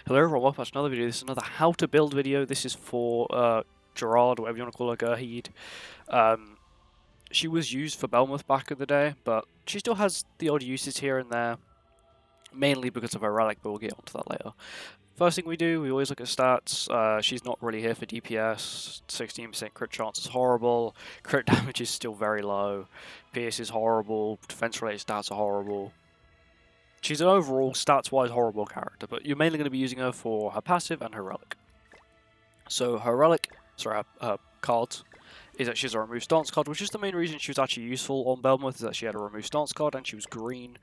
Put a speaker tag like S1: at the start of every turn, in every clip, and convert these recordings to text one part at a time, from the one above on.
S1: Hello everyone, welcome back to another video. This is another how to build video. This is for Gerharde, whatever you want to call her, Gerharde. She was used for Belmouth back in the day, but she still has the odd uses here and there, mainly because of her relic, but we'll get onto that later. First thing we do, we always look at stats. She's not really here for DPS. 16% crit chance is horrible. Crit damage is still very low. PS is horrible. Defense-related stats are horrible. She's an overall, stats-wise, horrible character, but you're mainly going to be using her for her passive and her relic. So her relic, her cards, is that she has a remove stance card, which is the main reason she was actually useful on Belmouth, is that she had a remove stance card and she was green,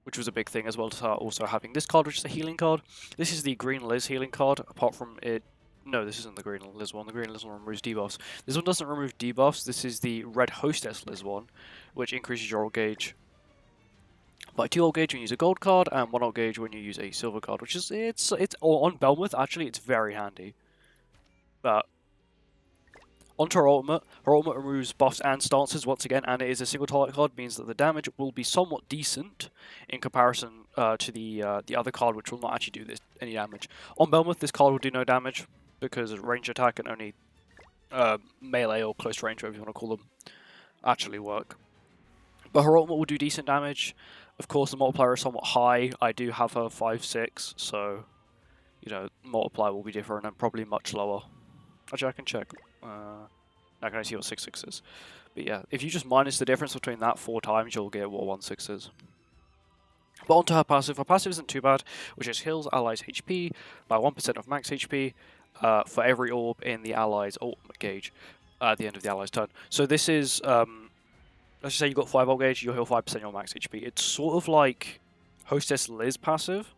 S1: which was a big thing, as well as her also having this card, which is a healing card. This is the green Liz healing card, apart from it... No, this isn't the green Liz one. The green Liz one removes debuffs. This one doesn't remove debuffs. This is the red Hostess Liz one, which increases your ult gauge by 2 ult gauge when you use a gold card, and 1 ult gauge when you use a silver card, which is, it's on Belmouth, actually, it's very handy. But onto her ultimate removes buffs and stances once again, and it is a single target card, means that the damage will be somewhat decent in comparison to the other card, which will not actually do any damage. On Belmouth, this card will do no damage, because range attack and only melee or close range, whatever you want to call them, actually work. But her ultimate will do decent damage. Of course, the multiplier is somewhat high. I do have her 5/6, so, you know, multiplier will be different and probably much lower. Actually, I can check. Now can I see what 6/6 is? But yeah, if you just minus the difference between that 4 times, you'll get what 1/6 is. But onto her passive. Her passive isn't too bad, which is heals allies' HP by 1% of max HP for every orb in the allies' ultimate gauge at the end of the allies' turn. So this is... let's just say you've got 5 ult gauge, you'll heal 5% of your max HP. It's sort of like Hostess Liz passive,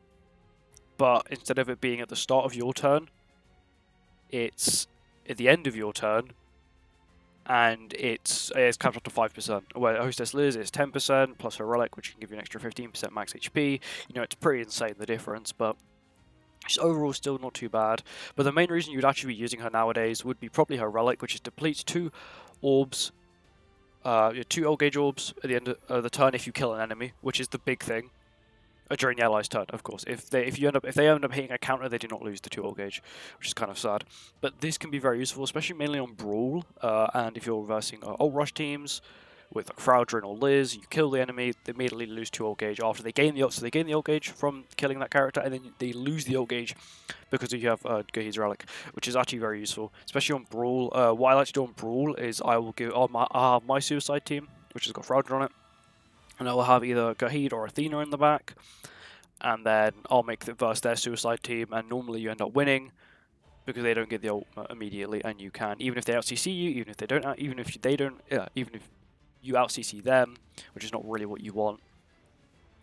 S1: but instead of it being at the start of your turn, it's at the end of your turn, and it's capped up to 5%. Where Hostess Liz is 10%, plus her relic, which can give you an extra 15% max HP. You know, it's pretty insane, the difference, but she's overall still not too bad. But the main reason you'd actually be using her nowadays would be probably her relic, which is depletes 2 orbs, 2 ult gauge orbs at the end of the turn if you kill an enemy, which is the big thing. During the allies' turn, of course. If they end up hitting a counter, they do not lose the 2 ult gauge, which is kind of sad. But this can be very useful, especially mainly on Brawl, and if you're reversing ult rush teams with like Frowdrin or Liz, you kill the enemy, they immediately lose 2 ult gauge after they gain the ult. So they gain the ult gauge from killing that character, and then they lose the ult gauge because you have Gerharde's relic, which is actually very useful, especially on Brawl. What I like to do on Brawl is I will give my suicide team, which has got Frowdrin on it, and I will have either Gerharde or Athena in the back, and then I'll make the verse their suicide team, and normally you end up winning because they don't get the ultimate immediately, and you can, even if they out CC you, even if you out CC them, which is not really what you want,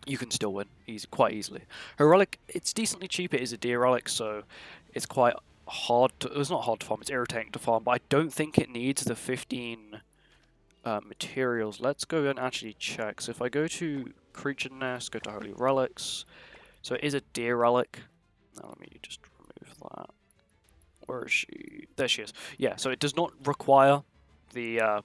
S1: you can still win quite easily. Her relic, it's decently cheap. It is a deer relic, so it's quite hard to, it's not hard to farm, it's irritating to farm, but I don't think it needs the 15 materials. Let's go and actually check. So if I go to Creature Nest, go to Holy Relics, so it is a deer relic. Now let me just remove that. Where is she? There she is. Yeah, so it does not require the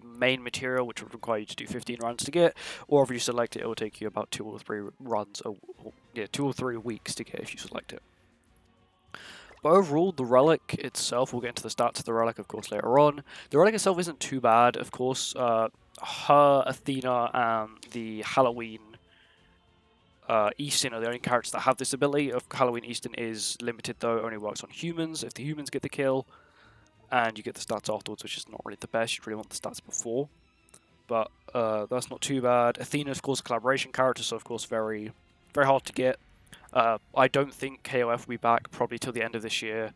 S1: main material, which would require you to do 15 runs to get, or if you select it, it will take you about 2 or 3 runs, 2 or 3 weeks to get if you select it. But overall, the relic itself, we'll get into the stats of the relic, of course, later on. The relic itself isn't too bad, of course. Her, Athena, and the Halloween Easton are the only characters that have this ability. Halloween Easton is limited, though, only works on humans. If the humans get the kill, and you get the stats afterwards, which is not really the best. You really want the stats before. But that's not too bad. Athena, of course, a collaboration character, so of course very, very hard to get. I don't think KOF will be back probably till the end of this year.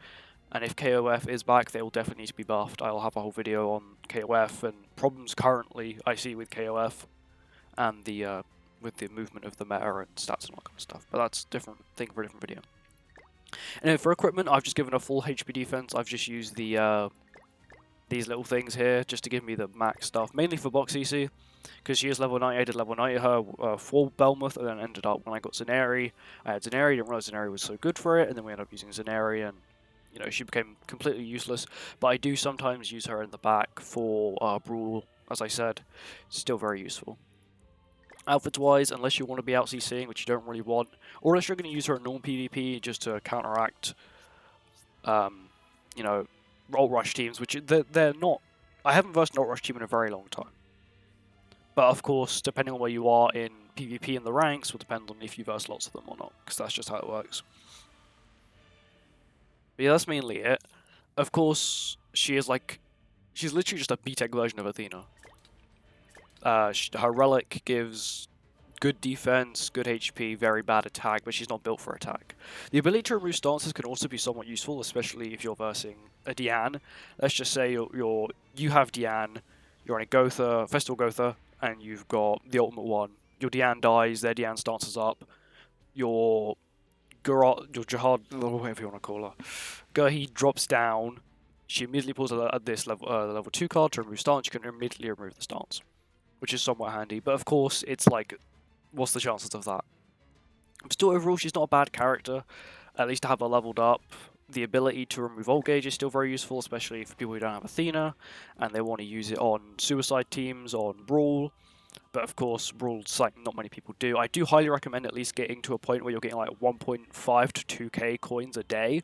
S1: And if KOF is back, they will definitely need to be buffed. I'll have a whole video on KOF and problems currently I see with KOF and the with the movement of the meta and stats and all that kind of stuff. But that's a different thing for a different video. And for equipment, I've just given a full HP defense. I've just used the these little things here just to give me the max stuff, mainly for box CC, because she is level 90. I did level 90 her for Belmouth, and then ended up when I got Zaneri, I had Zaneri, didn't realize Zaneri was so good for it, and then we ended up using Zaneri, and you know, she became completely useless. But I do sometimes use her in the back for Brawl, as I said. Still very useful. Outfits-wise, unless you want to be out CCing, which you don't really want, or unless you're going to use her in normal PvP just to counteract, you know, Alt Rush teams, which they're not. I haven't versed an Alt Rush team in a very long time. But of course, depending on where you are in PvP in the ranks, will depend on if you verse lots of them or not, because that's just how it works. But yeah, that's mainly it. Of course, she's literally just a B-Tech version of Athena. Her relic gives good defense, good HP, very bad attack, but she's not built for attack. The ability to remove stances can also be somewhat useful, especially if you're versing a Diane. Let's just say you have Diane, you're on a Gotha, Festival Gotha, and you've got the ultimate one. Your Diane dies, their Diane stances up. Your Gerharde, whatever you want to call her, Gerharde drops down. She immediately pulls at this level 2 card to remove stance. You can immediately remove the stance, which is somewhat handy. But of course, it's like, what's the chances of that? Still, overall, she's not a bad character. At least to have her leveled up. The ability to remove Volt Gauge is still very useful, especially for people who don't have Athena, and they want to use it on Suicide teams, on Brawl. But of course, Brawl's like not many people do. I do highly recommend at least getting to a point where you're getting like 1.5 to 2k coins a day.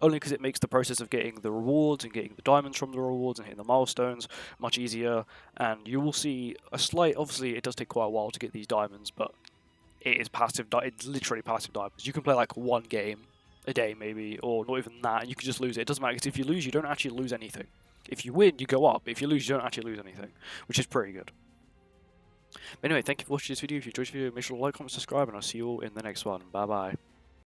S1: Only because it makes the process of getting the rewards and getting the diamonds from the rewards and hitting the milestones much easier. And you will see a slight, obviously it does take quite a while to get these diamonds, but it is passive, it's literally passive diamonds. You can play like one game a day maybe, or not even that, and you can just lose it. It doesn't matter, because if you lose, you don't actually lose anything. If you win, you go up. If you lose, you don't actually lose anything, which is pretty good. But anyway, thank you for watching this video. If you enjoyed this video, make sure to like, comment, subscribe, and I'll see you all in the next one. Bye bye.